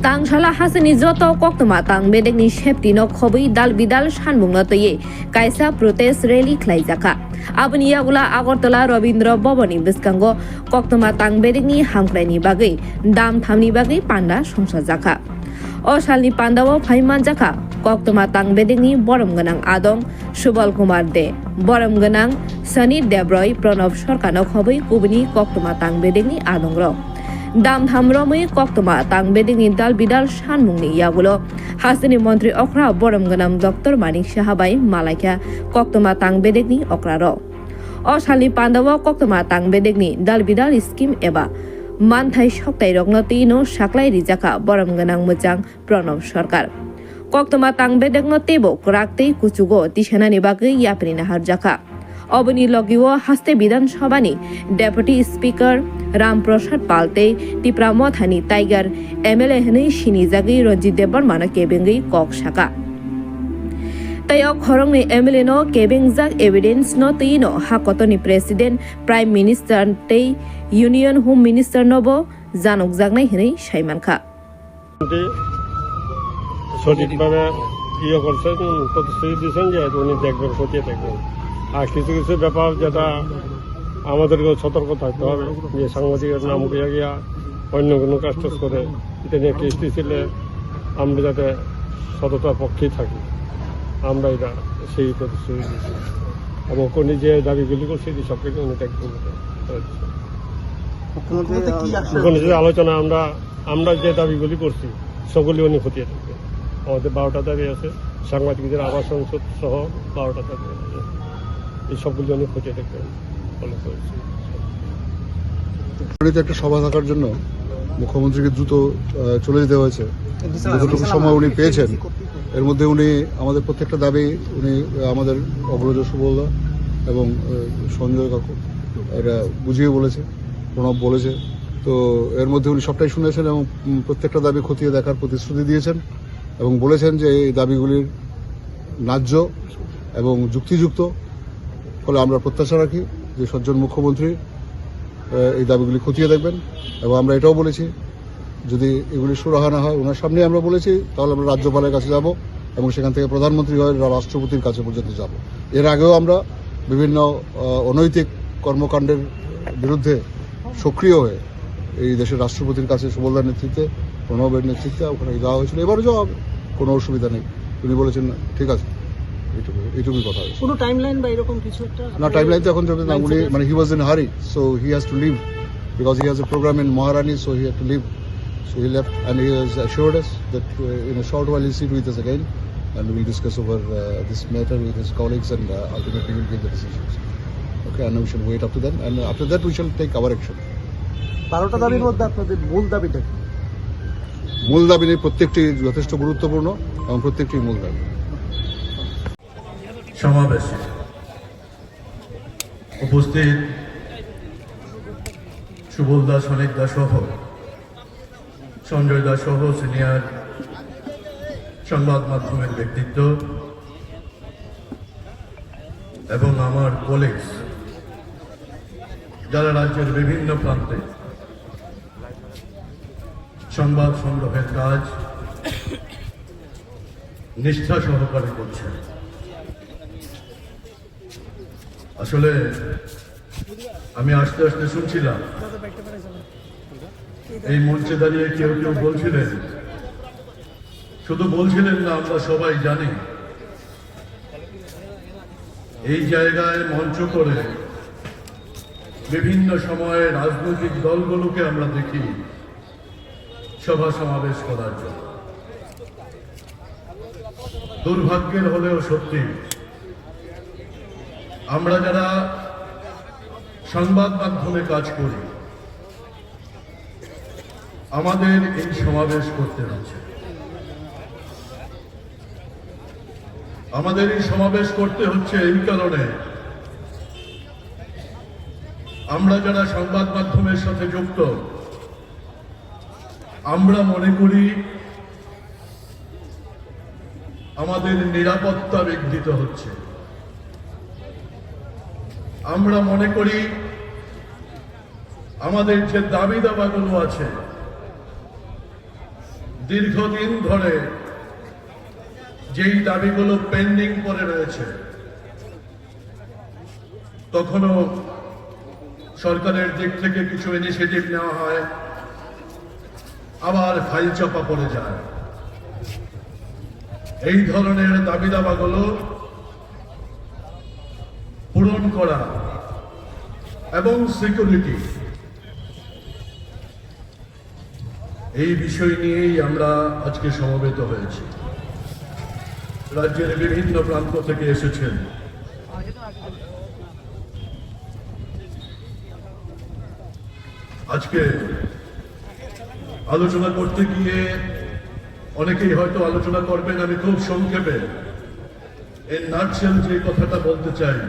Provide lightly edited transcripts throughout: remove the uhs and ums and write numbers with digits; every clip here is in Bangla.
Tangshala hasani joto koktoma tang bedekni shepti no khobui dal bidal sanbungno toye kaisa protest rally khlaijaka. Aboni yagula Agartala Rabindra Bhabani biskango koktoma tang bedekni hamkraini bagai dam thamni bagai panda songsajaka. O salni pandao phaimanjaka koktoma tang bedekni borom ganang Adong Subal Kumar De borom ganang Sani Debroy Pranab Sarkarno khobui kubuni koktoma tang bedekni Adong ro. Dam thamromui koktoma tang bedekni dal bidal sanmungni yagulo hasani mantri okra borom ganam Dr. Manik Sahabai Malaika koktoma tang bedekni okra ro. O salni pandao koktoma tang bedekni dal bidal scheme eba manthai soktai rokno tino saklai rijaka borom ganang mojang Pranab Sarkar. Koktoma tang bedekno tebo kraktei kuchugo tisanani bagai yapri naharjaka. Oboni logiwo haste Bidhan Sabhani Deputy Speaker Ram Prasad Palte Tipra Mothani Tiger MLA Hani Shinizagi Ranjit Debarmana Kebengi Kok Shaka. Tayo Khorongni MLA no Kebengjak evidence no tino hakotoni President Prime Minister Tei Union Home Minister Nobo Janok Jagnai Hani Shaimanka. সঠিকভাবে ইয়ে করছেন প্রতিশ্রুতি দিয়েছেন যে উনি দেখবেন খতিয়ে দেখবেন আর কিছু কিছু ব্যাপার যেটা আমাদেরকে সতর্ক থাকতে হবে যে সাংবাদিকের নাম উঠিয়া গিয়া অন্য কোনো কাজ টাজ করে এটা নিয়ে কেসটি ছিলে আমরা যাতে সততার পক্ষেই থাকি আমরা এটা সেই প্রতিশ্রুতি দিচ্ছি এবং উনি যে দাবিগুলি করছে সব কিছু উনি দেখবেন ওখানে যে আলোচনা আমরা যে দাবিগুলি করছি সবগুলি উনি খতিয়ে থাকবেন আমাদের 12টা দাবি আছে সাংবাদিকদের আবাস সংসদ সহ 12টা দাবি আছে এই সবগুলি অনেক খতিয়ে দেখবেন ফলো করেছি। একটা সভা থাকার জন্য মুখ্যমন্ত্রীকে দ্রুত চলে যেতে হয়েছে যতটুকু সময় উনি পেয়েছেন এর মধ্যে উনি আমাদের প্রত্যেকটা দাবি উনি আমাদের অগ্রজ সুবলদা এবং সঞ্জয় কাকু এটা বুঝিয়ে বলেছে প্রণব বলেছে তো এর মধ্যে উনি সবটাই শুনেছেন এবং প্রত্যেকটা দাবি খতিয়ে দেখার প্রতিশ্রুতি দিয়েছেন এবং বলেছেন যে এই দাবিগুলির ন্যায্য এবং যুক্তিযুক্ত ফলে আমরা প্রত্যাশা রাখি যে সজ্জন মুখ্যমন্ত্রী এই দাবিগুলি খতিয়ে দেখবেন এবং আমরা এটাও বলেছি যদি এগুলি সুরাহা না হয় ওনার সামনে আমরা বলেছি তাহলে আমরা রাজ্যপালের কাছে যাব এবং সেখান থেকে প্রধানমন্ত্রী হয়ে রাষ্ট্রপতির কাছে পর্যন্ত যাব এর আগেও আমরা বিভিন্ন অনৈতিক কর্মকাণ্ডের বিরুদ্ধে সক্রিয় হয়ে এই দেশের রাষ্ট্রপতির কাছে সুবলদার নেতৃত্বে প্রণবের নেতৃত্বে ওখানে যাওয়া হয়েছিল এবারও যাওয়া হবে কোনো অসুবিধা নেই উনি বলেছেন ঠিক আছে এইটুকুই কথা হয়েছে কোনো টাইমলাইন বা এরকম কিছু একটা না টাইমলাইন তো এখন যাবে না উনি মানে he was in hurry so he has to leave because he has a programme in Maharani so he had to leave so he left and he has assured us that in a short while he'll sit with us again and we'll discuss over this matter with his colleagues and ultimately we'll give the decisions okay and we shall wait up to then and after that we shall take our action 12টা দাবির মধ্যে আপনাদের মূল দাবিটা কি মূল দাবি প্রত্যেকটি যথেষ্ট গুরুত্বপূর্ণ এবং প্রত্যেকটি মূল দাবি সমাবেশে উপস্থিত সুবল দাস অনেক দাস সহ সঞ্জয় দাস সহ সিনিয়র সংবাদ মাধ্যমের ব্যক্তিত্ব এবং আমার কলিগস যারা রাজ্যের বিভিন্ন প্রান্তে সংবাদ সংগ্রহের কাজ নিষ্ঠা সহকারে করছে আসলে আমি আস্তে আস্তে শুনছিলাম এই মঞ্চে দাঁড়িয়ে কেউ কেউ বলছিলেন শুধু বলছিলেন না আমরা সবাই জানি এই জায়গায় মঞ্চ করে বিভিন্ন সময়ে রাজনৈতিক দলগুলোকে আমরা দেখি সভা সমাবেশ করার জন্য দুর্ভাগ্যের হলেও সত্যি আমরা যারা সংবাদ মাধ্যমে কাজ করি আমাদের এই সমাবেশ করতে হচ্ছে আমাদের এই সমাবেশ করতে হচ্ছে এই কারণে আমরা যারা সংবাদ মাধ্যমের সাথে যুক্ত আমরা মনে করি আমাদের নিরাপত্তা বিঘ্নিত হচ্ছে আমরা মনে করি আমাদের যে দাবি দাবাগুলো আছে দীর্ঘদিন ধরে যেই দাবিগুলো পেন্ডিং পড়ে রয়েছে, তখনো সরকারের দিক থেকে কিছু ইনিশিয়েটিভ নেওয়া হয়, আবার ফাইল চাপা পড়ে যায়। এই ধরনের দাবি দাবাগুলো পূরণ করা এবং সিকিউরিটি, এই বিষয় নিয়েই আমরা আজকে সমবেত হয়েছি। রাজ্যের বিভিন্ন প্রান্ত থেকে এসেছেন। আজকে আলোচনা করতে গিয়ে অনেকেই হয়তো আলোচনা করবেন, আমি খুব সংক্ষেপে এর নাটশেল যে কথাটা বলতে চাই।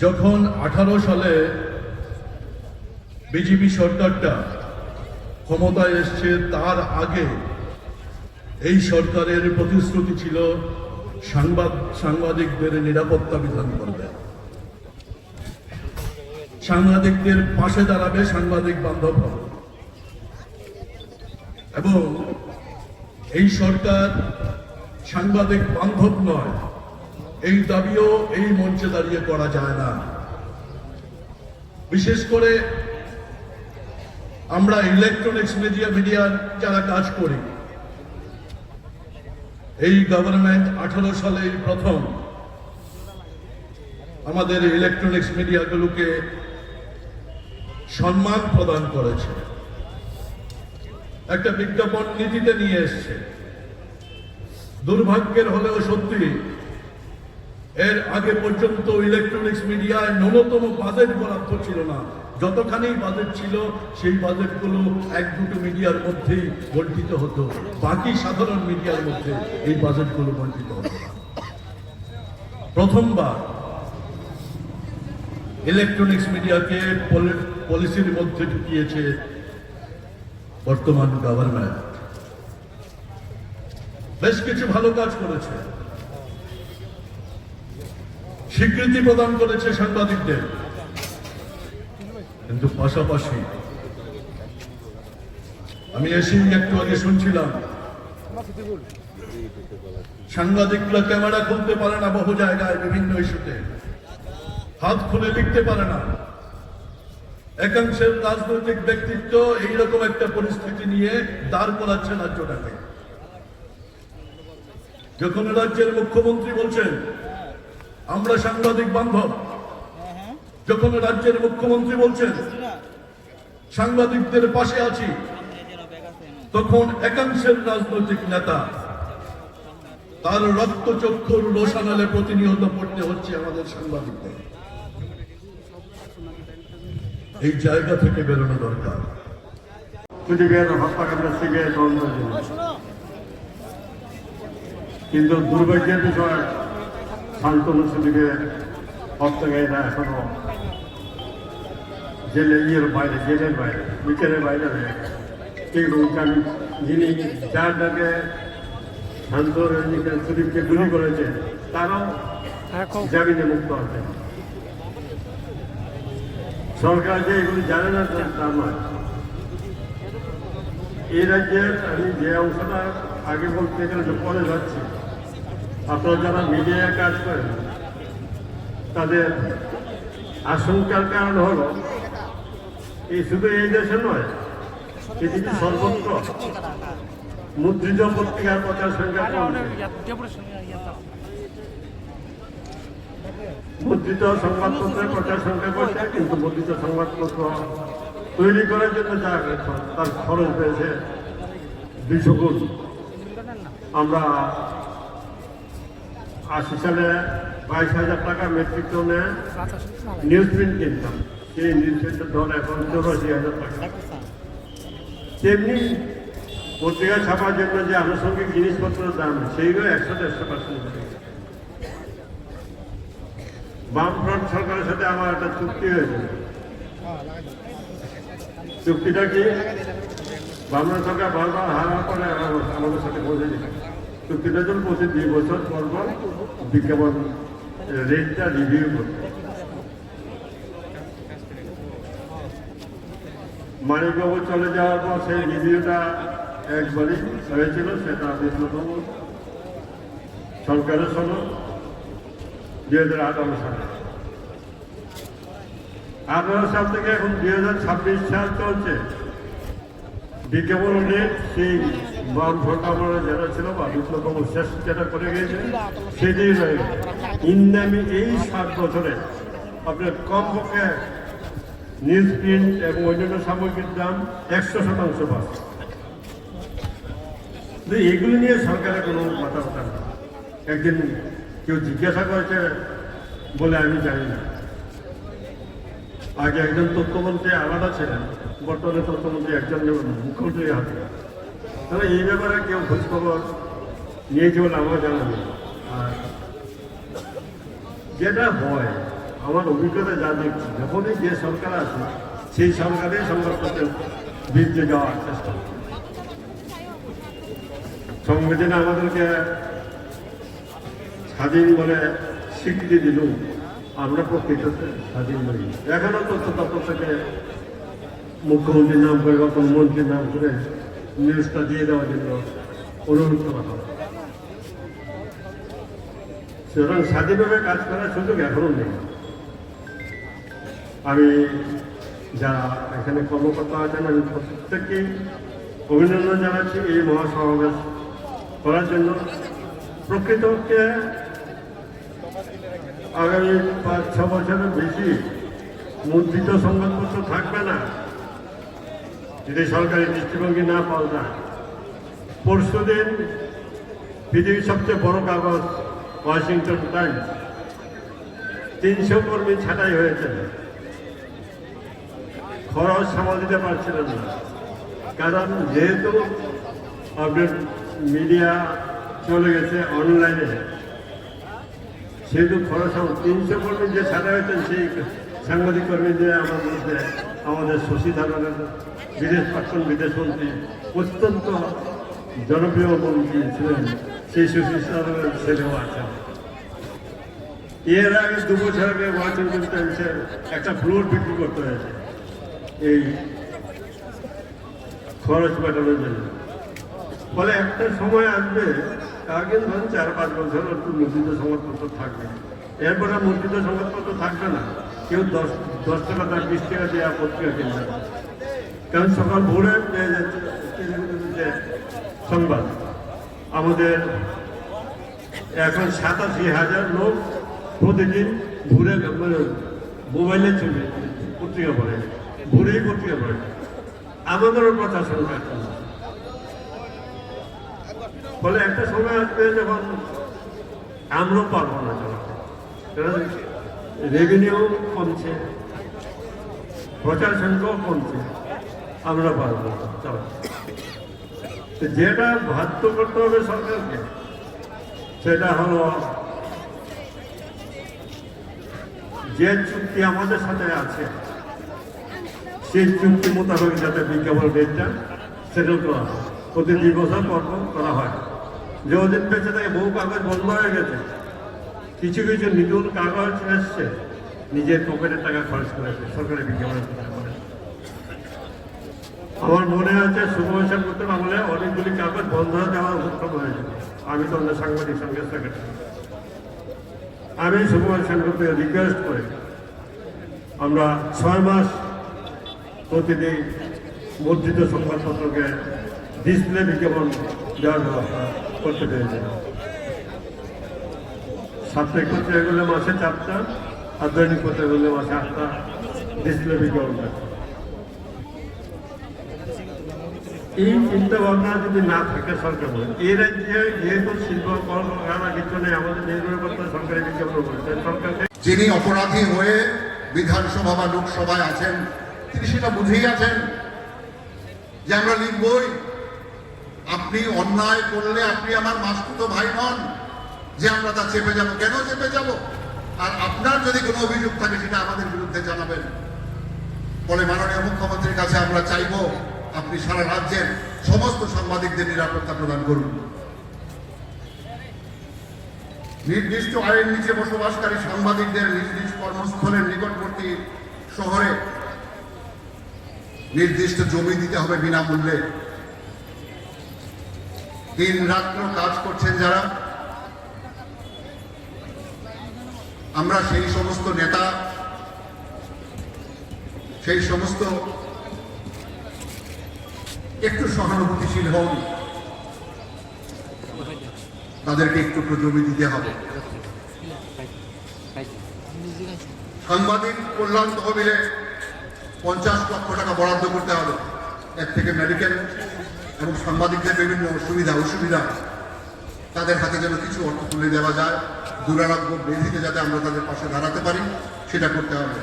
যখন 18 সালে বিজেপি সরকারটা ক্ষমতায় এসছে, তার আগে এই সরকারের প্রতিশ্রুতি ছিল সাংবাদিকদের নিরাপত্তা বিধান করবে, সাংবাদিকদের পাশে দাঁড়াবে, সাংবাদিক বান্ধব হবে। এবং এই সরকার সাংবাদিক বান্ধব নয়, এই দাবিও এই মঞ্চে দাঁড়িয়ে করা যায় না। বিশেষ করে আমরা ইলেকট্রনিক্স মিডিয়ার যারা কাজ করি, এই গভর্নমেন্ট 18 সালে প্রথম আমাদের ইলেকট্রনিক্স মিডিয়াগুলোকে সম্মান প্রদান করেছে, একটা বিজ্ঞাপন নীতিতে নিয়ে এসছে। দুর্ভাগ্যের হলেও সত্যি, এর আগে পর্যন্ত ইলেকট্রনিক্স মিডিয়ায় ন্যূনতম বাজেট বরাদ্দ ছিল না। যতখানি বাজেট ছিল, সেই বাজেটগুলো 1-2 মিডিয়ার মধ্যেই বণ্টিত হতো, বাকি সাধারণ মিডিয়ার মধ্যে এই বাজেটগুলো বণ্টিত হতো না। প্রথমবার ইলেকট্রনিক্স মিডিয়াকে পলিসির মধ্যে ঢুকিয়েছে বর্তমান গভর্নমেন্ট। বেশ কিছু ভালো কাজ করেছে, স্বীকৃতি প্রদান করেছে সাংবাদিকদের, কিন্তু পাশাপাশি আমি এসেই একটু আগে শুনছিলাম সাংবাদিকরা ক্যামেরা খুলতে পারে না, বহু জায়গায় বিভিন্ন ইস্যুতে হাত খুলে লিখতে পারে না। একাংশের রাজনৈতিক ব্যক্তিত্ব এইরকম একটা পরিস্থিতি নিয়ে দাঁড় করাচ্ছে রাজ্যটাকে। যখন রাজ্যের মুখ্যমন্ত্রী বলছেন আমরা সাংবাদিক বান্ধব, যখন রাজ্যের মুখ্যমন্ত্রী বলছেন সাংবাদিকদের পাশে আছি, তখন একাংশের রাজনৈতিক নেতা তার রক্তচক্ষুর রোশানালে প্রতিনিয়ত পড়তে হচ্ছে আমাদের সাংবাদিকদের। এই জায়গা থেকে বেরোনো দরকার। কিন্তু দুর্ভাগ্যের বিষয়, শান্তনু সুদীপে হত্যাকারীরা এখনো জেলের বাইরে, বিচারের বাইরে রয়ে গেছে। কিন্তু যিনি যার ডাকে শান্তনু সুদীপকে গুলি করেছে, তারাও জামিনে মুক্ত আছে। সরকার যে এগুলি জানে না তা নয়। এই রাজ্যের আমি যে অংশটা আগে বলতে গেলে পরে যাচ্ছি, আপনারা যারা মিডিয়ায় কাজ করেন তাদের আশঙ্কার কারণ হলো এই শুধু এই দেশে নয়, পৃথিবীর সর্বত্র মুদ্রিত পত্রিকার প্রচার সংখ্যা কমছে। মুদ্রিত সংবাদপত্রের প্রচার সংখ্যা করছে, কিন্তু মুদ্রিত সংবাদপত্র তৈরি করার জন্য যা তার খরচ পেয়েছে 200 গুণ। আমরা 80 সালে 22,000 টাকা মেট্রিক টনে নিউজ প্রিন্ট কিনতাম, সেই নিউজ প্রিন্টের ধর এখন 84,000 টাকা। তেমনি পত্রিকা ছাপার জন্য যে আনুষঙ্গিক জিনিসপত্রের দাম, সেইগুলো 100-150%। বামফ্রন্ট সরকারের সাথে আমার একটা চুক্তি হয়েছে। চুক্তিটা কি? বামফ্রন্ট সরকার বারবার হারার পরে আমাদের সাথে বলে দিল, চুক্তিটা জন্য প্রতি 2 বছর পর পর বিজ্ঞাপন রেটটা রিভিউ করতে। মানিকবাবু চলে যাওয়ার পর সেই রিভিউটা একবারই হয়েছিল, সেটা বিপ্লববাবু সরকারের সনদ 2018 সালে। 18 সাল থেকে এখন 2026 সাল চলছে। বিজ্ঞাপন সেই বাম সরকার যেটা ছিল বা বিপ্লববাবু শেষ যেটা করে গিয়েছে সেটাই রয়ে গেছে। ইন্দামি এই 7 বছরে আপনার কমপক্ষে নিউজ প্রিন্ট এবং অন্যান্য সামগ্রীর দাম 100% বাড়ছে। কিন্তু এগুলি নিয়ে সরকারের কোনো কথাবার্তা না। একদিন কেউ জিজ্ঞাসা করেছে বলে আমি জানি না। আগে একজন তথ্যমন্ত্রী আলাদা ছিলেন, বর্তমানে তথ্যমন্ত্রী একজন মুখ্যমন্ত্রী হাতে। তাহলে এই ব্যাপারে কেউ খোঁজখবর নিয়েছে বলে আমার জানা নেই। আর যেটা হয় আমার অভিজ্ঞতা যা দেখছি, যখনই যে সরকার আছে সেই সরকারের সংবাদপত্রের বিরুদ্ধে যাওয়ার চেষ্টা করে। সংবিধান আমাদেরকে স্বাধীন বলে স্বীকৃতি দিল, আমরা প্রকৃততে স্বাধীন নই। এখনো তথ্য দপ্তর থেকে মুখ্যমন্ত্রীর নাম করে বা কোনো মন্ত্রীর নাম করে নিউজটা দিয়ে দেওয়ার জন্য অনুরোধ করা হয়। সুতরাং স্বাধীনভাবে কাজ করার সুযোগ এখনো নেই। আমি যারা এখানে কর্মকর্তা আছেন আমি প্রত্যেককেই অভিনন্দন জানাচ্ছি এই মহাসমাবেশ করার জন্য। প্রকৃতপক্ষে আগামী 5-6 বছরের বেশি মুদ্রিত সংবাদপত্র থাকবে না যদি সরকারি দৃষ্টিভঙ্গি না পাওয়া যায়। পরশুদিন পৃথিবীর সবচেয়ে বড় কাগজ ওয়াশিংটন টাইমস 300 কর্মী ছাঁটাই হয়েছে, খরচ সামাল দিতে পারছিলেন না। কারণ যেহেতু আপনার মিডিয়া চলে গেছে অনলাইনে, সেহেতু খরচ 300 কর্মী যে ছাড়া হয়েছেন সেই সাংবাদিক কর্মীদের আমার মধ্যে আমাদের শশী থারুরের প্রাক্তন বিদেশমন্ত্রী অত্যন্ত জনপ্রিয় মন্ত্রী ছিলেন, সেই শশী থারুরের ছেলেও আছেন। এর আগে 2 বছর আগে ওয়াশিংটন টাইমসের একটা ফ্লোর বিক্রি করতে হয়েছে এই খরচ মেটানোর জন্য। ফলে একটা সময় আসবে, আগে ধরুন 4-5 বছর একটু মুদ্রিত সংবাদপত্র থাকবে, এরপরে মুদ্রিত সংবাদপত্র থাকবে না। কেউ 10 টাকা তার 20 টাকা দেওয়া পত্রিকা কিনবে, কারণ সকাল ভোরে পেয়ে যাচ্ছে যে সংবাদ। আমাদের এখন 87,000 লোক প্রতিদিন ঘুরে মোবাইলে চলে পত্রিকা পড়ে, ঘুরেই পত্রিকা পড়ে। আমাদেরও প্রশাসন কাজ। ফলে একটা সময় আসবে যখন আমরাও পারবো না চালাতে, রেভিনিউ কমছে, প্রচার সংখ্যাও কমছে, আমরা পারবো না চালাতে। যেটা বাধ্য করতে হবে সরকারকে সেটা হলো যে চুক্তি আমাদের সাথে আছে সেই চুক্তি মোতাবেক যাতে বিজ্ঞাপন রেটটা সেটেল করা হয়, প্রতি 2 বছর পর করা হয়। যে ওদিন পেছে থেকে বহু কাগজ বন্ধ হয়ে গেছে, কিছু কিছু নতুন কাগজ এসছে, নিজের পকেটের টাকা খরচ করেছে সরকারি বিজ্ঞাপনের টাকা করে। আমার মনে আছে সুভাষ করতে আমলে অনেকগুলি কাগজ বন্ধ হয়ে দেওয়ার উদ্যোগ হয়েছিল। আমি তো আমাদের সাংবাদিক সংঘের সেক্রেটারি, আমি সুভাষ করতে রিকোয়েস্ট করি আমরা 6 মাস প্রতিদিন মুদ্রিত সংবাদপত্রকে ডিসপ্লে বিজ্ঞাপন দেওয়ার ব্যবস্থা করতে পেরেছিলাম। সাপ্তাহিক পত্রিকাগুলো মাসে 4টা, আর দৈনিক পত্রিকাগুলো মাসে 8টা ডিসপ্লে বিজ্ঞাপন। এই চিন্তা ভাবনা যদি না থাকে সরকার বলে, এই রাজ্যে যেহেতু শিল্প কলকারখানা কিছু নেই, আমাদের নির্ভর করতে সরকারি বিজ্ঞাপন বলছে সরকারকে। যিনি অপরাধী হয়ে বিধানসভা বা লোকসভায় আছেন তিনি সেটা বুঝেই আছেন যে আমরা লিখবই। আপনি অন্যায় করলে আপনি আমার মাসতুতো ভাই নন যে আমরা তা চেপে যাব। কেন চেপে যাব? আর আপনার যদি কোনো অভিযোগ থাকে সেটা আমাদের বিরুদ্ধে জানাবেন। ফলে মাননীয় মুখ্যমন্ত্রীর কাছে আমরা চাইব আপনি সারা রাজ্যের সমস্ত সাংবাদিকদের নিরাপত্তা প্রদান করুন। নির্দিষ্ট আইন নিচে বসবাসকারী সাংবাদিকদের নিজ নিজ কর্মস্থলের নিকটবর্তী শহরে নির্দিষ্ট জমি দিতে হবে বিনামূল্যে। দিন রাত্র কাজ করছেন যারা, আমরা সেই সমস্ত নেতা, সেই সমস্ত একটু সহানুভূতিশীল হন, তাদেরকে একটু জমি দিতে হবে। সাংবাদিক কল্যাণ তহবিলে 50 লক্ষ টাকা বরাদ্দ করতে হবে। এর থেকে মেডিকেল এবং সাংবাদিকদের বিভিন্ন অসুবিধা তাদের হাতে যেন কিছু অর্থ তুলে দেওয়া যায়, দুরারোগ্য ব্যাধিতে যাতে আমরা তাদের পাশে দাঁড়াতে পারি, সেটা করতে হবে।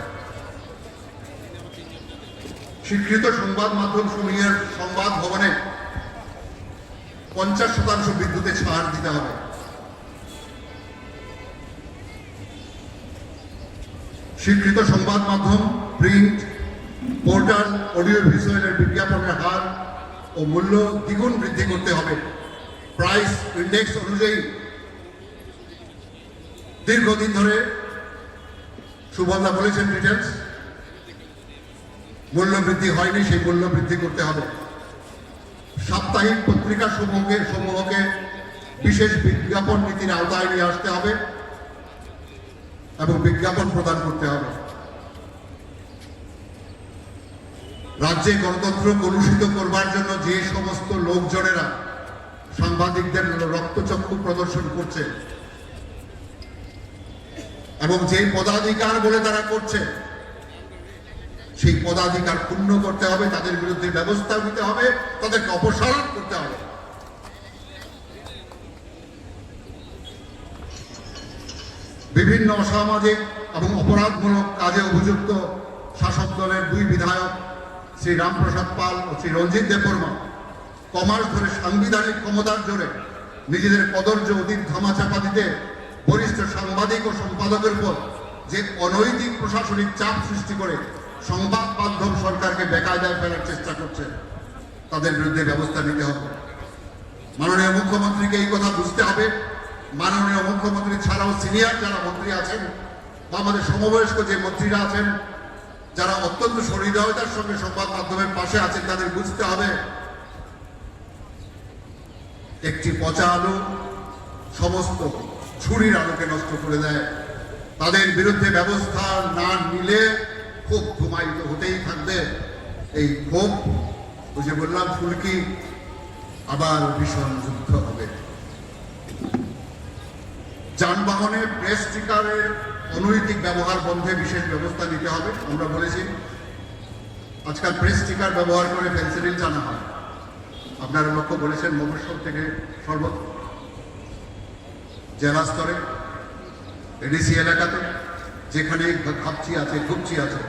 স্বীকৃত সংবাদ মাধ্যম সমূহের সংবাদ ভবনে 50% বিদ্যুতে ছাড় দিতে হবে। স্বীকৃত সংবাদ মাধ্যম, প্রিন্ট, পোর্টাল, অডিও ভিজুয়ালের বিজ্ঞাপনের হার ও মূল্য দ্বিগুণ বৃদ্ধি করতে হবে। প্রাইস ইন্ডেক্স অনুযায়ী দীর্ঘদিন ধরে সুবলদা বলেছেন ডিটেলস মূল্য বৃদ্ধি হয়নি, সেই মূল্য বৃদ্ধি করতে হবে। সাপ্তাহিক পত্রিকা সমূহকে বিশেষ বিজ্ঞাপন নীতির আওতায় নিয়ে আসতে হবে এবং বিজ্ঞাপন প্রদান করতে হবে। রাজ্যে গণতন্ত্র কলুষিত করবার জন্য যে সমস্ত লোকজনেরা সাংবাদিকদের রক্তচক্ষু প্রদর্শন করছে এবং যে পদাধিকার বলে তারা করছে, সেই পদাধিকার পূর্ণ করতে হবে, তাদের বিরুদ্ধে ব্যবস্থা নিতে হবে, তাদেরকে অপসারণ করতে হবে। বিভিন্ন অসামাজিক এবং অপরাধমূলক কাজে অভিযুক্ত শাসক দলের 2 বিধায়ক শ্রী রামপ্রসাদ পাল ও শ্রী রঞ্জিত দেববর্মা কমাস ধরে সাংবিধানিক ক্ষমতার জোরে নিজেদের কদর্য অতীত ধামাচাপা দিতে বরিষ্ঠ সাংবাদিক ও সম্পাদকের উপর যে অনৈতিক প্রশাসনিক চাপ সৃষ্টি করে সংবাদ মাধ্যম সরকারকে বেকায়দায় ফেলার চেষ্টা করছে, তাদের বিরুদ্ধে ব্যবস্থা নিতে হবে। মাননীয় মুখ্যমন্ত্রীকে এই কথা বুঝতে হবে। মাননীয় মুখ্যমন্ত্রী ছাড়াও সিনিয়র যারা মন্ত্রী আছেন বা আমাদের সমবয়স্ক যে মন্ত্রীরা আছেন, যারা অত্যন্ত সহৃদয়তার সঙ্গে সংবাদ মাধ্যমের পাশে আছেন, তাদের বুঝতে হবে একটি পচা আলু সমস্ত ছুরির আলোকে নষ্ট করে দেয়। তাদের বিরুদ্ধে ব্যবস্থা না নিলে ক্ষোভ ঘুমায়িত হতেই থাকবে। এই ক্ষোভ, ওই যে বললাম ফুলকি, আবার ভীষণ যুদ্ধ হবে। যানবাহনে প্রেস স্টিকারের অনৈতিক ব্যবহার বন্ধে বিশেষ ব্যবস্থা নিতে হবে। আমরা বলেছি আজকাল প্রেস স্টিকার ব্যবহার করে ফেন্সিডিল জানা হয়। আপনারা লক্ষ্য করেছেন মফস্বল থেকে সর্বত্র জেলা স্তরে, এডিসি এলাকাতে যেখানে ঘুপচি আছে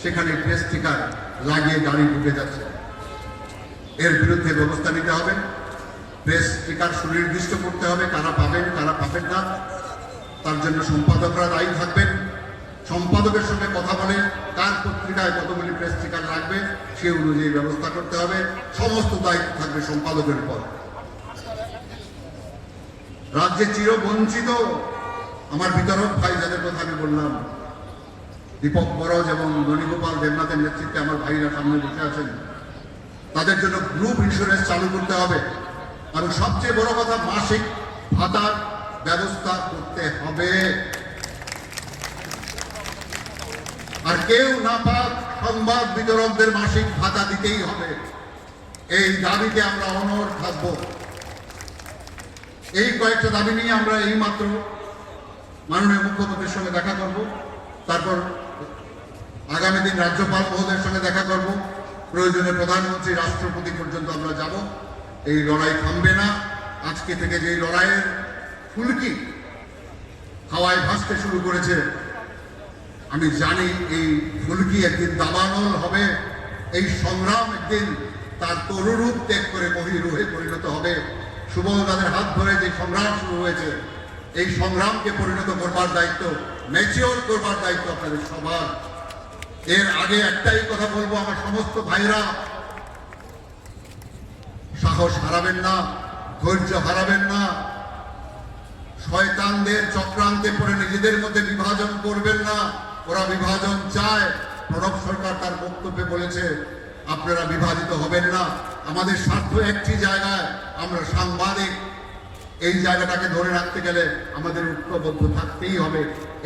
সেখানে প্রেস স্টিকার লাগিয়ে গাড়ি ঢুকে যাচ্ছে। এর বিরুদ্ধে ব্যবস্থা নিতে হবে। প্রেস স্টিকার সুনির্দিষ্ট করতে হবে, কারা পাবেন কারা পাবেন না। তার জন্য সম্পাদকরা দায়ী থাকবেন। সম্পাদকের সঙ্গে কথা বলে কার পত্রিকায় কতগুলি প্রেস স্টিকার লাগবে সে অনুযায়ী ব্যবস্থা করতে হবে। সমস্ত দায়িত্ব থাকবে সম্পাদকের উপর। রাজ্যে চিরবঞ্চিত আমার বিতরক ভাই যাদের কথা আমি বললাম, দীপক বরজ এবং ননীগোপাল দেবনাথের নেতৃত্বে আমার ভাইরা সামনে বসে আছেন, তাদের জন্য গ্রুপ ইন্স্যুরেন্স চালু করতে হবে এবং সবচেয়ে বড় কথা মাসিক ভাতার ব্যবস্থা করতে হবে। আর কেউ না পাক সংবাদ বিতরকদের মাসিক ভাতা দিতেই হবে। এই দাবিতে আমরা অনড় থাকবো। এই কয়েকটা দাবি নিয়ে আমরা এই মাত্র মাননীয় মুখ্যমন্ত্রীর সঙ্গে দেখা করব, তারপর আগামী দিন রাজ্যপাল মহোদয়ের সঙ্গে দেখা করব, প্রয়োজনে প্রধানমন্ত্রী রাষ্ট্রপতি পর্যন্ত আমরা যাব। এই লড়াই থামবে না। আজকে থেকে যে লড়াইয়ের ফুলকি হাওয়ায় ভাসতে শুরু করেছে, আমি জানি এই ফুলকি একদিন দাবানল হবে। এই সংগ্রাম একদিন তার তরুরূপ ত্যাগ করে মহিরূহে পরিণত হবে। সুবলদাদের হাত ধরে যে সংগ্রাম শুরু হয়েছে, এই সংগ্রামকে পরিণত করবার দায়িত্ব, ম্যাচিওর করবার দায়িত্ব আপনাদের সবার। এর আগে একটাই কথা বলবো, আমার সমস্ত ভাইরা, সাহস হারাবেন না, ধৈর্য হারাবেন না। শয়তানদের চক্রান্তে পড়ে নিজেদের মধ্যে বিভাজন করবেন না। ওরা বিভাজন চায়। প্রণব সরকার তার বক্তব্যে বলেছে আপনারা বিভাজিত হবেন না। আমাদের স্বার্থ একটি জায়গায়, আমরা সাংবাদিক। এই জায়গাটাকে ধরে রাখতে গেলে আমাদের ঐক্যবদ্ধ থাকতেই হবে।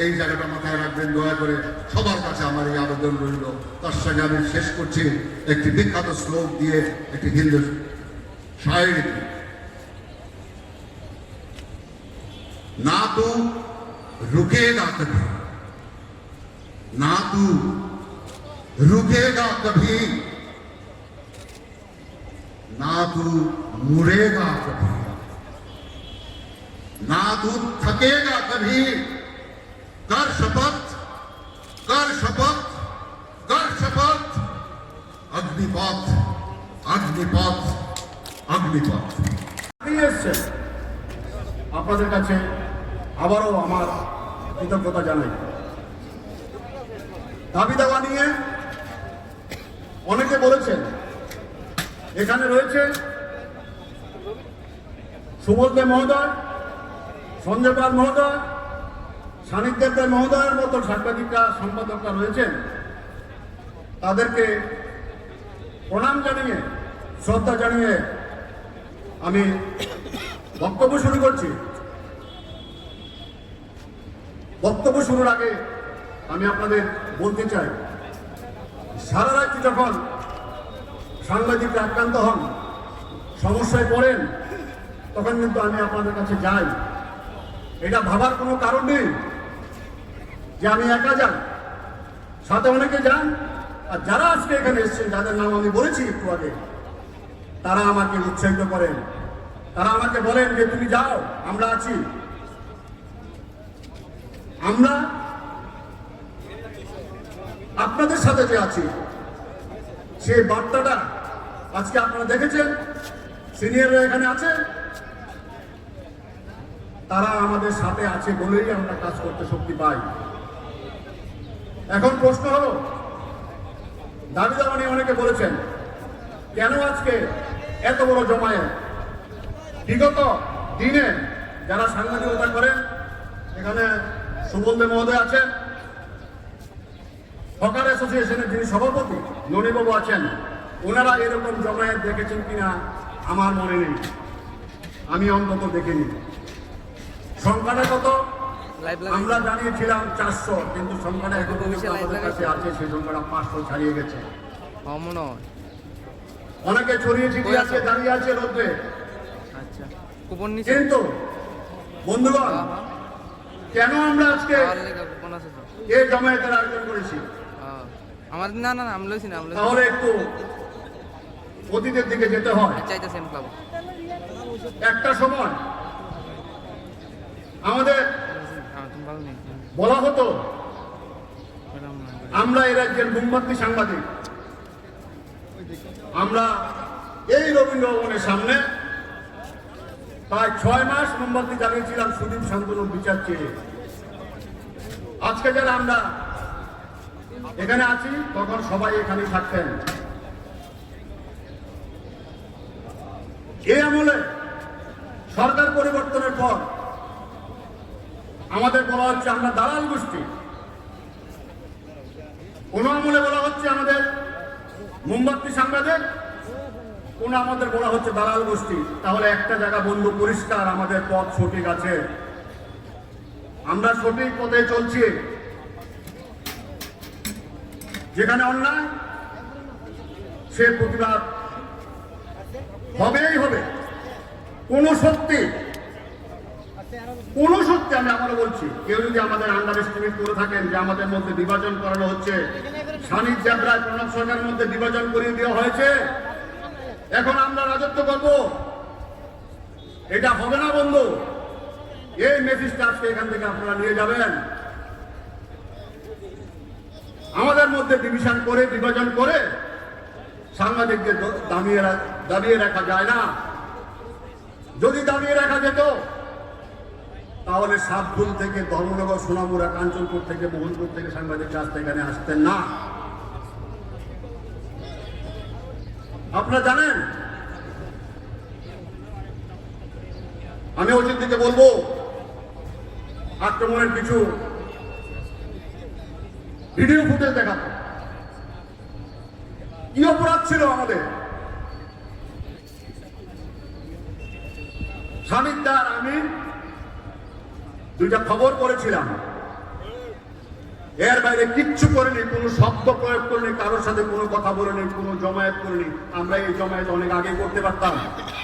এই জায়গাটা মাথায় রাখবেন দয়া করে। সবার কাছে আমার এই আবেদন রইল। তার সঙ্গে আমি শেষ করছি একটি বিখ্যাত শ্লোক দিয়ে, একটি হিন্দু শায়রি। ना तू रुकेगा कभी, ना तू रुकेगा कभी, ना तू मुड़ेगा कभी, ना तू थकेगा कभी। कर शपथ, कर शपथ, कर शपथ। अग्निपथ, अग्निपथ, अग्निपथ। আপনাদের কাছে আবারও আমার কৃতজ্ঞতা জানাই। দাবি দাওয়া নিয়ে অনেকে বলেছেন, এখানে রয়েছে সুবোধ দে মহোদয়, সঞ্জয় পাল মহোদয়, সান্নিধ্য দে মহোদয়ের মতো সাংবাদিকরা, সম্পাদকরা রয়েছেন। তাদেরকে প্রণাম জানিয়ে, শ্রদ্ধা জানিয়ে আমি বক্তব্য শুরু করছি। বক্তব্য শুরুর আগে আমি আপনাদের বলতে চাই, সারা রাজ্য যখন সাংবাদিকরা আক্রান্ত হন, সমস্যায় পড়েন, তখন কিন্তু আমি আপনাদের কাছে যাই। এটা ভাবার কোনো কারণ নেই যে আমি একা যাই, সাথে অনেকে যান। আর যারা আজকে এখানে এসেছেন, যাদের নাম আমি বলেছি একটু আগে, তারা আমাকে উৎসাহিত করেন। তারা আমাকে বলেন যে তুমি যাও, আমরা আছি। আমরা আপনাদের সাথে যে আছি, সেই বার্তাটা আজকে আপনারা দেখেছেন। সিনিয়ররা এখানে আছে, তারা আমাদের সাথে আছে বলেই আমরা কাজ করতে শক্তি পাই। এখন প্রশ্ন হলো, দাবি দাওয়া নিয়ে অনেকে বলেছেন, কেন আজকে এত বড় জমায়েত? বিগত দিনে যারা সাংবাদিকতা করেন, এখানে সুবোধ দে মহোদয় আছেন, হকার অ্যাসোসিয়েশনের যিনি সভাপতি ননীবাবু আছেন, ওনারা এরকম জমায়েত দেখেছেন কিনা আমার মনে নেই, আমি অন্তত দেখিনি। সংখ্যাটা কত আমরা জানিয়েছিলাম 400, কিন্তু সংখ্যাটা এখন আমাদের কাছে আছে, সেই সংখ্যাটা 500 ছাড়িয়ে গেছে। অনেকে ছড়িয়ে ছিটিয়ে আছে, দাঁড়িয়ে আছে রোদ্রে। কিন্তু বন্ধুগণ, কেন আমরা আজকে এই জমায়েতের আয়োজন করেছি? তাহলে একটু অতীতের দিকে যেতে হয়। একটা সময় আমাদের বলা হতো আমরা এই রাজ্যের মোমবাতি সাংবাদিক। আমরা এই রবীন্দ্র ভবনের সামনে প্রায় 6 মাস মোমবাতি জ্বালিয়েছিলাম সুদীপ শান্তনুর বিচার চেয়ে। আজকে যারা আমরা এখানে আছি, তখন সবাই এখানে থাকতেন। এই আমলে সরকার পরিবর্তনের পর আমাদের বলা হচ্ছে আমরা দালাল গোষ্ঠী, কোন আমলে বলা হচ্ছে আমাদের মোমবাতি সাংবাদিক, কোন আমাদের বলা হচ্ছে দালাল গোষ্ঠী। তাহলে একটা জায়গা বন্ধু পরিষ্কার, আমাদের পথ সঠিক আছে, আমরা সঠিক পথে চলছি। যেখানে অন্যায়, সে প্রতিবাদ হবেই হবে। কোন সত্যি আমি আবারও বলছি, কেউ যদি আমাদের আন্ডার এস্টিমেট করে থাকেন যে আমাদের মধ্যে বিভাজন করানো হচ্ছে, সানির যাত্রায় প্রণব সরকারের মধ্যে বিভাজন করিয়ে দেওয়া হয়েছে, এখন আমরা রাজত্ব করব, এটা হবে না বন্ধু। এই মেসেজটা আজকে এখান থেকে আপনারা নিয়ে যাবেন। আমাদের মধ্যে বিভাজন করে সাংবাদিকদের দাবিয়ে রাখা যায় না। যদি দাবিয়ে রাখা যেত, তাহলে সাতভুল থেকে, ধর্মনগর, সোনামুড়া, কাঞ্চনপুর থেকে, মোহনপুর থেকে সাংবাদিক আসতে এখানে আসতেন না। আপনারা জানেন, আমি অজিত দিকে বলবো, আক্রমণের কিছু ভিডিও ফুটেজ দেখাবো। কি অপরাধ ছিল আমাদের? স্বামীদার আমি দুইটা খবর করেছিলাম, এর বাইরে কিচ্ছু করেনি, কোনো শব্দ প্রয়োগ করেনি, কারোর সাথে কোনো কথা বলেনি, কোনো জমায়েত করেনি। আমরা এই জমায়েত অনেক আগে করতে পারতাম।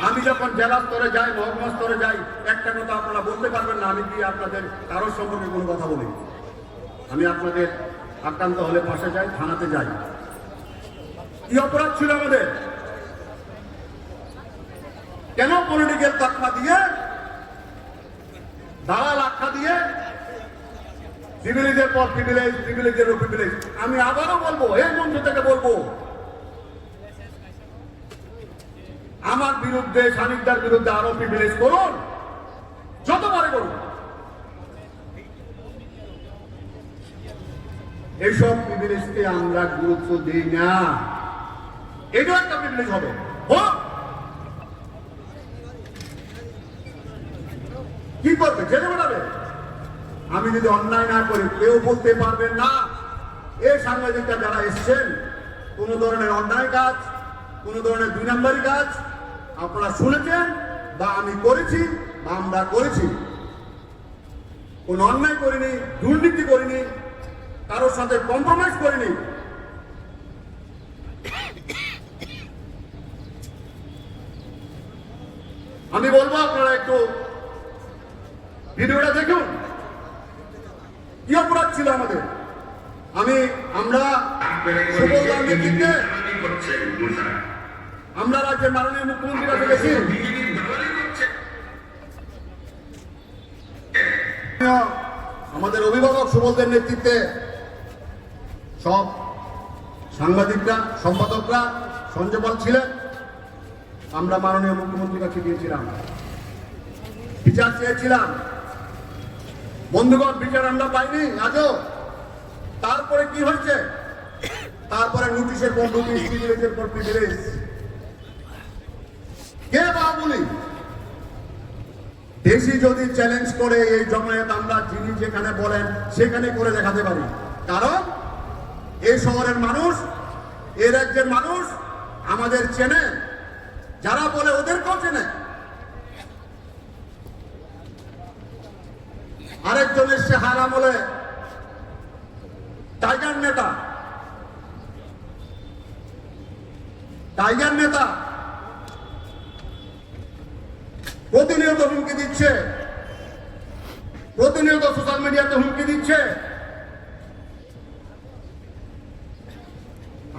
আমি যখন জেলা স্তরে যাই, মহকুমা স্তরে যাই, একটা কথা আপনারা বলতে পারবেন না আমি কি আপনাদের কারোর সম্পর্কে কোনো কথা বলি। আমি আপনাদের আক্রান্ত হলে পাশে যাই, থানাতে যাই। কি অপরাধ ছিল আমাদের? কেন পলিটিক্যাল তকমা দিয়ে, দালাল আখ্যা দিয়ে, প্রিভিলেজের পর প্রিভিলেজ, প্রিভিলেজের উপর প্রিভিলেজ। আমি আবারও বলবো, এই মঞ্চ থেকে বলবো, আমার বিরুদ্ধে, স্বামীদার বিরুদ্ধে আরো প্রিভিলেজ করুন, যতবারে করুন। এইসব প্রিভিলেজকে আমরা গুরুত্ব দিই না। এটাও একটা প্রিভিলেজ হবে। কি করবে? জেলে বেড়াবে। আমি যদি অন্যায় না করি, কেউ বলতে পারবেন না এই সাংবাদিকরা যারা এসছেন কোন ধরনের অন্যায় কাজ, কোন ধরনের 2 নম্বরী কাজ আপনারা শুনেছেন বা আমি করেছি বা আমরা করেছি। কোন অন্যায় করিনি, দুর্নীতি করিনি, কারোর সাথে কম্প্রোমাইজ করিনি। আমি বলবো আপনারা একটু ভিডিওটা দেখুন, কি অপরাধ ছিল আমাদের। আমরা সুবলদার নেতৃত্বে আমরা রাজ্যের মাননীয় মুখ্যমন্ত্রীর কাছে গেছি। আমাদের অভিভাবক সুবলদের নেতৃত্বে সব সাংবাদিকরা, সম্পাদকরা, সঞ্জয়পাল ছিলেন। আমরা মাননীয় মুখ্যমন্ত্রীর কাছে গিয়েছিলাম, বিচার চেয়েছিলাম। বন্ধুগণ, বিচার আমরা পাইনি আজও। তারপরে কি হয়েছে? তারপরে নোটিশের পর নোটিশ, প্রিভিলেজের পর প্রিভিলেজ। কে বাবুলি দেশি যদি চ্যালেঞ্জ করে এই জমায়েত আমরা যিনি যেখানে বলেন সেখানে করে দেখাতে পারি। কারণ এই শহরের মানুষ, এই রাজ্যের মানুষ আমাদের চেনে, যারা বলে ওদেরকেও চেনে। আরেকজন এসছে হারাম বলে টাইগার নেতা, প্রতিনিয়ত হুমকি দিচ্ছে, প্রতিনিয়ত সোশ্যাল মিডিয়াতে হুমকি দিচ্ছে।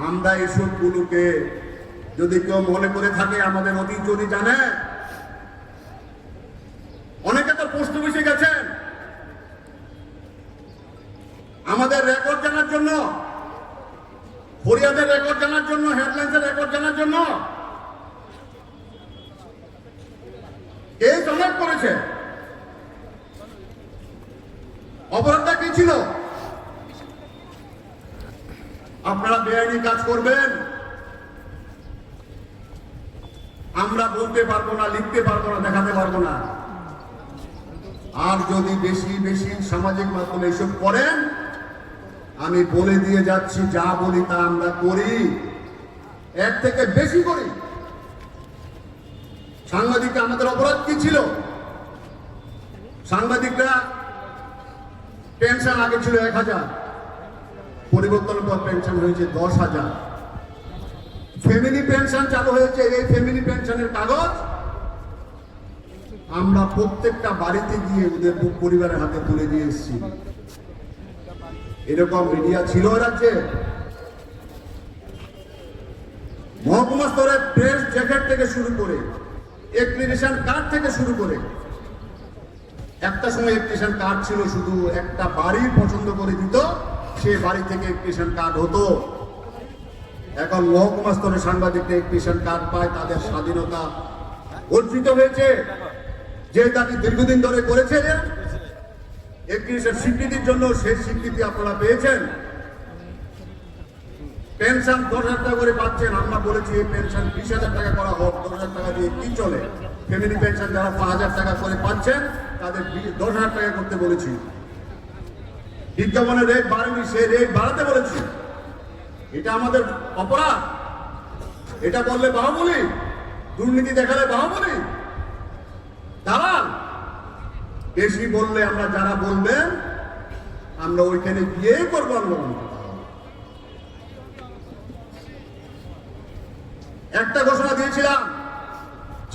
আমরা এইসব গুলোকে যদি কেউ মনে করে থাকে, আমাদের অতীত যদি জানে, অনেকে তো পোস্ট বসে গেছেন আমাদের রেকর্ড জানার জন্য, ফরিয়াদের রেকর্ড জানার জন্য, হেডলাইন্সের রেকর্ড জানার জন্য। এই জমা করেছে। অপরাধটা কি ছিল? আপনারা বেআইনি কাজ করবেন, আমরা বলতে পারবো না, লিখতে পারবো না, দেখাতে পারবো না। আর যদি বেশি বেশি সামাজিক মাধ্যমে এসব করেন, আমি বলে দিয়ে যাচ্ছি, যা বলি তা আমরা করি, এর থেকে বেশি করি। সাংবাদিকরা আমাদের অপরাধ কি ছিল? সাংবাদিকরা পেনশন আগে ছিল 1000, পরিবর্তনের পর পেনশন হয়েছে 10,000। ফ্যামিলি পেনশন চালু হয়েছে। এই ফ্যামিলি পেনশনের কাগজ আমরা প্রত্যেকটা বাড়িতে গিয়ে ওদের পরিবারের হাতে তুলে দিয়ে এসেছি। এরকম মিডিয়া ছিল রাজ্যে। মহকুমা স্তরে প্রেস জ্যাকেট থেকে শুরু করে, এক্সপ্লেনেশন কার্ড থেকে শুরু করে, একটা সময় এক্সপ্লেনেশন কার্ড ছিল শুধু একটা বাড়ি পছন্দ করে দিত, সে বাড়ি থেকে এক্সপ্লেনেশন কার্ড হতো। এখন মহকুমা স্তরে সাংবাদিকরা এক্সপ্লেনেশন কার্ড পায়, তাদের স্বাধীনতা অর্জিত হয়েছে। যে দাবি দীর্ঘদিন ধরে করেছিলেন, এক্সপ্লেনেশন স্বীকৃতির জন্য সেই স্বীকৃতি আপনারা পেয়েছেন। পেনশন 10,000 টাকা করে পাচ্ছেন। আমরা বলেছি এই পেনশন 20,000 টাকা করা হোক। 10,000 টাকা দিয়ে কি চলে? ফ্যামিলি পেনশন যারা 5,000 টাকা করে পাচ্ছেন তাদের 10,000 টাকা করতে বলেছি। বিজ্ঞাপনের রেট বাড়েনি, সেই রেট বাড়াতে বলেছি। এটা আমাদের অপরাধ। এটা বললে বাহুবলী, দুর্নীতি দেখালে বাহুবলী, দালাল। বেশি বললে আমরা যারা বলবেন আমরা ওইখানে গিয়ে করবো আন্দোলন। একটা ঘোষণা দিয়েছিলাম,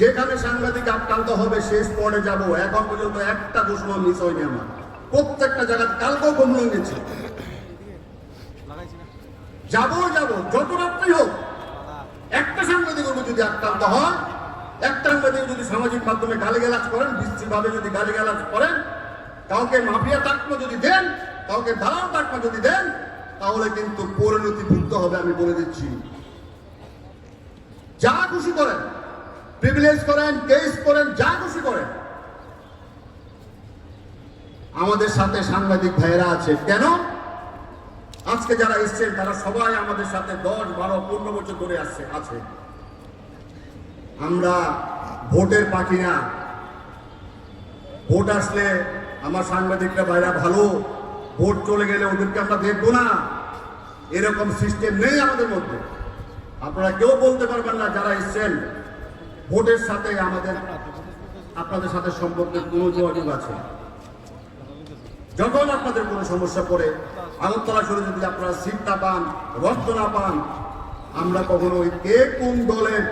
যেখানে সাংবাদিক আক্রান্ত হবে শেষ পর্যায়ে যাব। এখন পর্যন্ত একটা ঘোষণা মিস হয়নি আমার, প্রত্যেকটা জায়গায় কালকেও কমলন গেছে। যাবো যত রাত্রি হোক। একটা সাংবাদিকের উপর যদি আক্রান্ত হয়, একটা সাংবাদিক যদি সামাজিক মাধ্যমে গালিগালাজ করেন, বিশ্রীভাবে যদি গালিগালাজ করেন, কাউকে মাফিয়া তাকমা যদি দেন, কাউকে দালাল তাকমা যদি দেন, তাহলে কিন্তু পরিণতি ভুগতে হবে। আমি বলে দিচ্ছি, যা খুশি করেন, প্রিভিলেজ করেন, কেস করেন, যা খুশি করেন, আমাদের সাথে সাংবাদিক ভাইয়েরা আছে। কেন? আজকে যারা এসছেন তারা সবাই আমাদের সাথে 10, 12, 15 বছর ধরে আছে। আমরা ভোটের পাখি না। ভোট আসলে আমার সাংবাদিকরা ভাইরা ভালো, ভোট চলে গেলে ওদেরকে আমরা দেখবো না, এরকম সিস্টেম নেই আমাদের মধ্যে। আপনারা কেউ বলতে পারবেন না যারা এসছেন ভোটের সাথে আপনাদের সাথে সম্পর্কের কোনো যোগাযোগ আছে। যখন আপনাদের কোনো সমস্যা পড়ে, আগরতলা শহরে যদি আপনারা সিট না পান, রক্ত না পান, আমরা কখনো ওই কে কোন দলের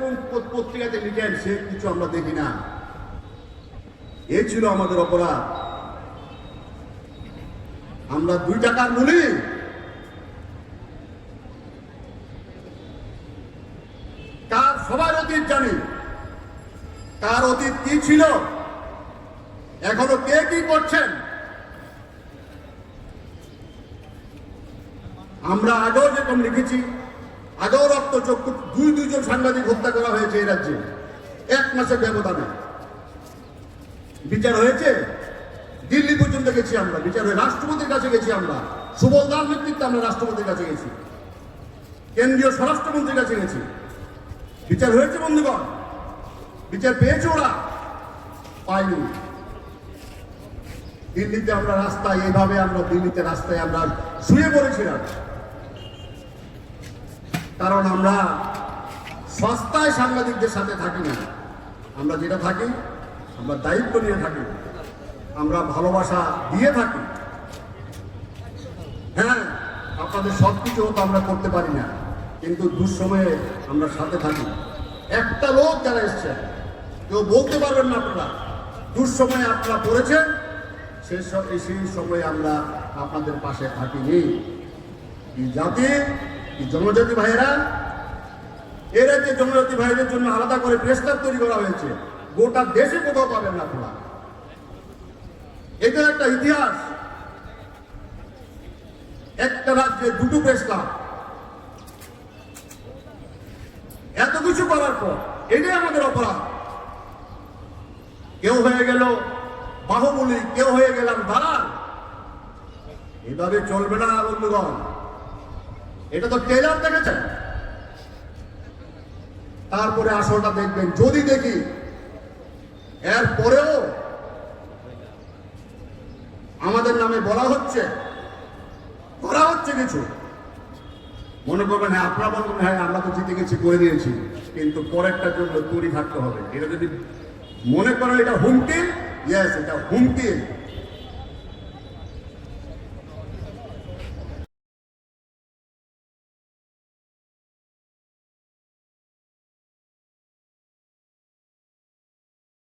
কোন পত্রিকাতে লিখেন সে কিছু আমরা দেখি না। এ ছিল আমাদের অপরাধ। আমরা 2 টাকার মূল্যে কার সবার অতীত জানি, কার অতীত কি ছিল, এখনো কে কি করছেন। আমরা আগেও যেরকম লিখেছি, আগেও রক্ত চক্ষু 2 সাংবাদিক হত্যা করা হয়েছে এই রাজ্যে 1 মাসের ব্যবধানে। বিচার হয়েছে, দিল্লি পর্যন্ত গেছি আমরা, বিচার হয়ে রাষ্ট্রপতির কাছে গেছি আমরা, সুবল দাস নেতৃত্বে আমরা রাষ্ট্রপতির কাছে গেছি, কেন্দ্রীয় স্বরাষ্ট্রমন্ত্রীর কাছে গেছি। বিচার হয়েছে বন্ধুগণ, বিচার পেয়েছে ওরা, পাইনি। দিল্লিতে আমরা রাস্তায় এইভাবে দিল্লিতে রাস্তায় আমরা শুয়ে পড়েছিলাম, কারণ আমরা সস্তায় সাংবাদিকদের সাথে থাকি না। আমরা যেটা থাকি, আমরা দায়িত্ব নিয়ে থাকি, আমরা ভালোবাসা দিয়ে থাকি। হ্যাঁ, আপনাদের সবকিছু তো আমরা করতে পারি না, কিন্তু দুঃসময়ে আমরা সাথে থাকি। একটা লোক যারা এসছে, কেউ বলতে পারবেন না আপনারা দুঃসময়ে আপনারা পড়েছেন, সেই সময় আমরা আপনাদের পাশে থাকিনি। কি জাতি, কি জনজাতি ভাইয়েরা, এরা যে জনজাতি ভাইদের জন্য আলাদা করে প্রেস ক্লাব তৈরি করা হয়েছে, গোটা দেশে কোথাও পাবেন না আপনারা। এটা একটা ইতিহাস। একটা রাজ্যে 2টো প্রেস ক্লাব, এত কিছু করার পর এটাই আমাদের অপরাধ। কেউ হয়ে গেল বাহুবলী, কেউ হয়ে গেলাম দালাল। এভাবে চলবে না বন্ধুগণ। এটা তো ট্রেলার দেখেছেন, তারপরে আসলটা দেখবেন। যদি দেখি এর পরেও আমাদের নামে বলা হচ্ছে, করা হচ্ছে কিছু, মনে করবেন হ্যাঁ, আপনারা বলবেন হ্যাঁ আমরা তো জিতে গেছি, করে দিয়েছি, কিন্তু পরেরটার জন্য তৈরি থাকতে হবে। এটা যদি মনে করেন এটা হুমকি, ইয়েস, এটা হুমকি,